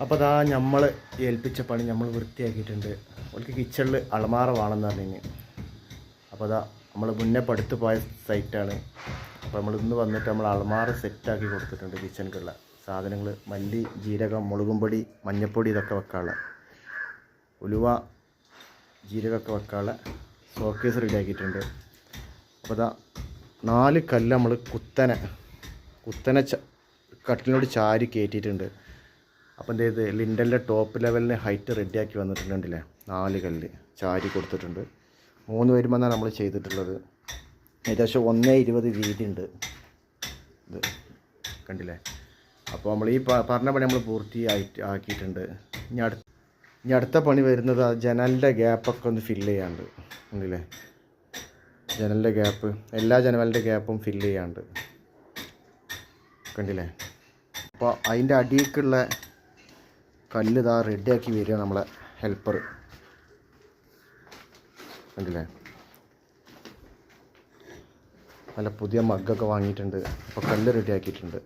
അപ്പോൾ അതാ നമ്മൾ ഏൽപ്പിച്ച പണി നമ്മൾ വൃത്തിയാക്കിയിട്ടുണ്ട്. അവർക്ക് കിച്ചണിൽ അളമാറ വേണമെന്ന് പറഞ്ഞു. അപ്പോൾ അതാ നമ്മൾ മുന്നേ പടുത്ത് പോയ സൈറ്റാണ്. അപ്പോൾ നമ്മൾ ഇന്ന് വന്നിട്ട് നമ്മൾ അളമാറ സെറ്റാക്കി കൊടുത്തിട്ടുണ്ട്. കിച്ചണിലുള്ള സാധനങ്ങൾ മല്ലി, ജീരകം, മുളകും പൊടി, മഞ്ഞൾപ്പൊടി ഇതൊക്കെ വെക്കാനുള്ള, ഉലുവ, ജീരകമൊക്കെ വെക്കാനുള്ള ഷോക്കേസ് റെഡിയാക്കിയിട്ടുണ്ട്. അപ്പോൾ അതാ 4 കല്ല് നമ്മൾ കുത്തനെ കട്ടിലിനോട് ചാരി കയറ്റിയിട്ടുണ്ട്. അപ്പോൾ എന്ത് ചെയ്ത് ലിൻഡലിൻ്റെ ടോപ്പ് ലെവലിന് ഹൈറ്റ് റെഡിയാക്കി വന്നിട്ടുണ്ടല്ലേ. 4 കല്ല് ചാരി കൊടുത്തിട്ടുണ്ട്. 3 വരുമെന്നാണ് നമ്മൾ ചെയ്തിട്ടുള്ളത്. ഏകദേശം 1.20 വീതി ഉണ്ട് ഇത്, കണ്ടില്ലേ. അപ്പോൾ നമ്മൾ ഈ പറഞ്ഞ പണി നമ്മൾ ആക്കിയിട്ടുണ്ട്. ഇനി അടുത്ത പണി വരുന്നത് ജനലിൻ്റെ ഗ്യാപ്പൊക്കെ ഒന്ന് ഫില്ല് ചെയ്യാണ്ട്, കണ്ടില്ലേ. ജനലിൻ്റെ ഗ്യാപ്പ്, എല്ലാ ജനലിൻ്റെ ഗ്യാപ്പും ഫില്ല് ചെയ്യാണ്ട്, കണ്ടില്ലേ. അപ്പോൾ അതിൻ്റെ അടിയിലേക്കുള്ള കല്ല് ഇതാ റെഡിയാക്കി വരിക നമ്മളെ ഹെൽപ്പർ, കണ്ടില്ലേ. നല്ല പുതിയ മഗ്ഗൊക്കെ വാങ്ങിയിട്ടുണ്ട്. അപ്പോൾ കല്ല് റെഡിയാക്കിയിട്ടുണ്ട്.